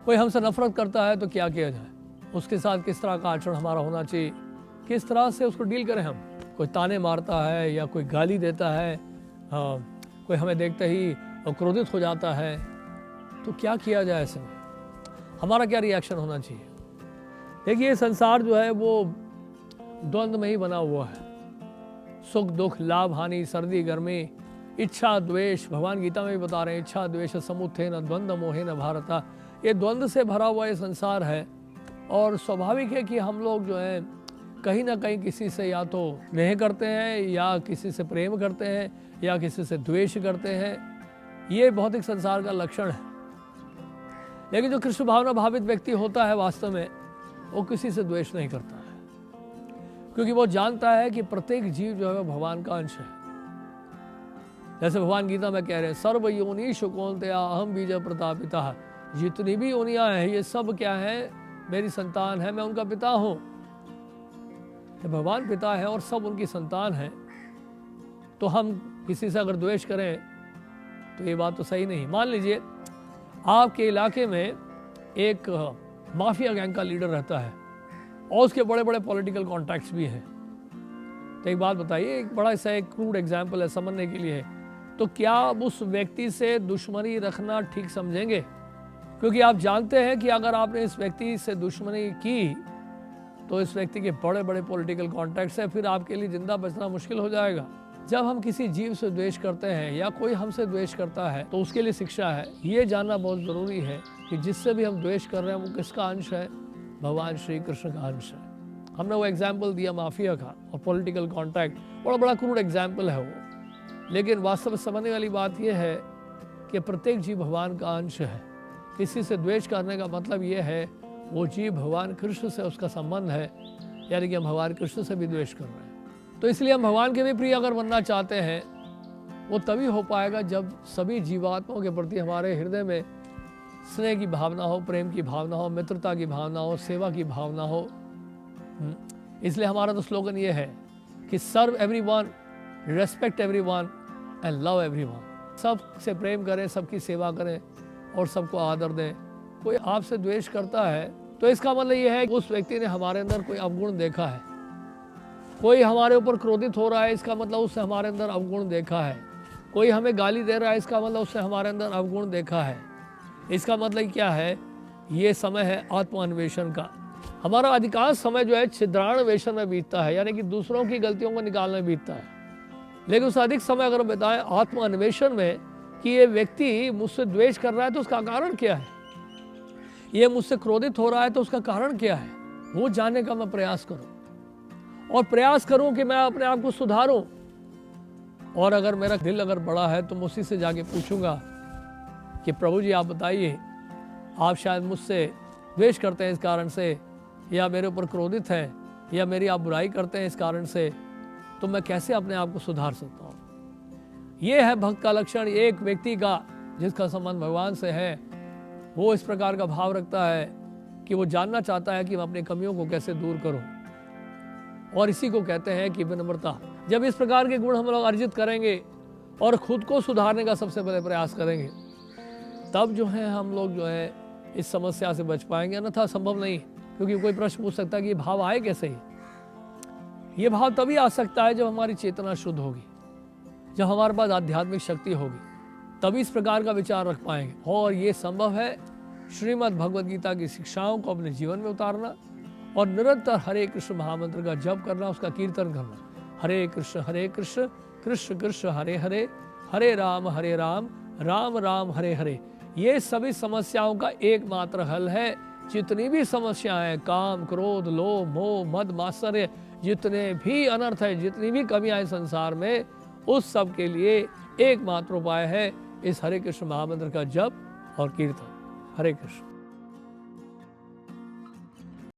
कोई हमसे नफरत करता है तो क्या किया जाए, उसके साथ किस तरह का आचरण हमारा होना चाहिए, किस तरह से उसको डील करें हम। कोई ताने मारता है या कोई गाली देता है, कोई हमें देखते ही क्रोधित हो जाता है, तो क्या किया जाए ऐसे में, हमारा क्या रिएक्शन होना चाहिए। देखिए ये संसार जो है वो द्वंद्व में ही बना हुआ है। सुख दुख, लाभ हानि, सर्दी गर्मी, इच्छा द्वेष, भगवान गीता में भी बता रहे हैं इच्छा द्वेष समुत्थेन द्वंद्व मोहेन भारता। ये द्वंद्व से भरा हुआ ये संसार है और स्वाभाविक है कि हम लोग जो है कहीं ना कहीं किसी से या तो स्नेह करते हैं या किसी से प्रेम करते हैं या किसी से द्वेष करते हैं। ये भौतिक संसार का लक्षण है। लेकिन जो कृष्ण भावना भावित व्यक्ति होता है वास्तव में वो किसी से द्वेष नहीं करता है, क्योंकि वो जानता है कि प्रत्येक जीव जो है वो भगवान का अंश है। जैसे भगवान गीता में कह रहे हैं सर्व योनि शुकोन्त्या अहम बीज प्रतापिता। जितनी भी योनियां हैं ये सब क्या है, मेरी संतान है, मैं उनका पिता हूं। तो भगवान पिता है और सब उनकी संतान है, तो हम किसी से अगर द्वेष करें तो ये बात तो सही नहीं। मान लीजिए आपके इलाके में एक माफिया गैंग का लीडर रहता है और उसके बड़े बड़े पॉलिटिकल कॉन्टैक्ट्स भी हैं। तो एक बात बताइए, एक बड़ा सा एक क्रूड एग्जाम्पल है समझने के लिए, तो क्या आप उस व्यक्ति से दुश्मनी रखना ठीक समझेंगे? क्योंकि आप जानते हैं कि अगर आपने इस व्यक्ति से दुश्मनी की तो इस व्यक्ति के बड़े बड़े पॉलिटिकल कॉन्टैक्ट्स हैं, फिर आपके लिए जिंदा बचना मुश्किल हो जाएगा। जब हम किसी जीव से द्वेष करते हैं या कोई हमसे द्वेष करता है तो उसके लिए शिक्षा है। ये जानना बहुत ज़रूरी है कि जिससे भी हम द्वेष कर रहे हैं वो किसका अंश है, भगवान श्री कृष्ण का अंश है। हमने वो एग्जाम्पल दिया माफिया का और पॉलिटिकल कॉन्टैक्ट, बड़ा बड़ा क्रूड एग्जाम्पल है वो, लेकिन वास्तव में समझने वाली बात यह है कि प्रत्येक जीव भगवान का अंश है। किसी से द्वेष करने का मतलब ये है वो जीव भगवान कृष्ण से उसका संबंध है, यानी कि हम भगवान कृष्ण से भी द्वेष कर रहे हैं। तो इसलिए हम भगवान के भी प्रिय अगर बनना चाहते हैं वो तभी हो पाएगा जब सभी जीवात्माओं के प्रति हमारे हृदय में स्नेह की भावना हो, प्रेम की भावना हो, मित्रता की भावना हो, सेवा की भावना हो। इसलिए हमारा तो स्लोगन ये है कि serve everyone, respect everyone and love everyone. सबसे प्रेम करें, सबकी सेवा करें और सबको आदर दें। कोई आपसे द्वेष करता है तो इसका मतलब ये है कि उस व्यक्ति ने हमारे अंदर कोई अवगुण देखा है। कोई हमारे ऊपर क्रोधित हो रहा है, इसका मतलब उससे हमारे अंदर अवगुण देखा है। कोई हमें गाली दे रहा है, इसका मतलब उससे हमारे अंदर अवगुण देखा है। इसका मतलब क्या है, ये समय है आत्मान्वेषण का। हमारा अधिकांश समय जो है छिद्रान्वेषण में बीतता है, यानी कि दूसरों की गलतियों को निकालने में बीतता है। लेकिन उससे अधिक समय अगर हम बताएं आत्मान्वेषण में कि ये व्यक्ति मुझसे द्वेष कर रहा है तो उसका कारण क्या है, ये मुझसे क्रोधित हो रहा है तो उसका कारण क्या है, वो जानने का मैं प्रयास करूं और प्रयास करूं कि मैं अपने आप को सुधारूं। और अगर मेरा दिल अगर बड़ा है तो मैं उसी से जाके पूछूंगा कि प्रभु जी आप बताइए, आप शायद मुझसे द्वेष करते हैं इस कारण से, या मेरे ऊपर क्रोधित हैं, या मेरी आप बुराई करते हैं इस कारण से, तो मैं कैसे अपने आप को सुधार सकता हूँ। ये है भक्त का लक्षण। एक व्यक्ति का जिसका संबंध भगवान से है वो इस प्रकार का भाव रखता है कि वो जानना चाहता है कि मैं अपनी कमियों को कैसे दूर करूं, और इसी को कहते हैं कि विनम्रता। जब इस प्रकार के गुण हम लोग अर्जित करेंगे और खुद को सुधारने का सबसे पहले प्रयास करेंगे, तब जो है हम लोग जो है इस समस्या से बच पाएंगे, अन्यथा संभव नहीं। क्योंकि कोई प्रश्न पूछ सकता है कि ये भाव आए कैसे ही। ये भाव तभी आ सकता है जब हमारी चेतना शुद्ध होगी, जब हमारे पास आध्यात्मिक शक्ति होगी, तभी इस प्रकार का विचार रख पाएंगे। और ये संभव है श्रीमद् भगवद गीता की शिक्षाओं को अपने जीवन में उतारना और निरंतर हरे कृष्ण महामंत्र का जप करना, उसका कीर्तन करना। हरे कृष्ण कृष्ण कृष्ण हरे हरे, हरे राम राम राम हरे हरे। ये सभी समस्याओं का एकमात्र हल है। जितनी भी समस्याएं, काम क्रोध लोभ मोह मद मात्सर्य, जितने भी अनर्थ है, जितनी भी कमियां हैं संसार में, उस सब के लिए एकमात्र उपाय है इस हरे कृष्ण महामंत्र का जप और कीर्तन। हरे कृष्ण।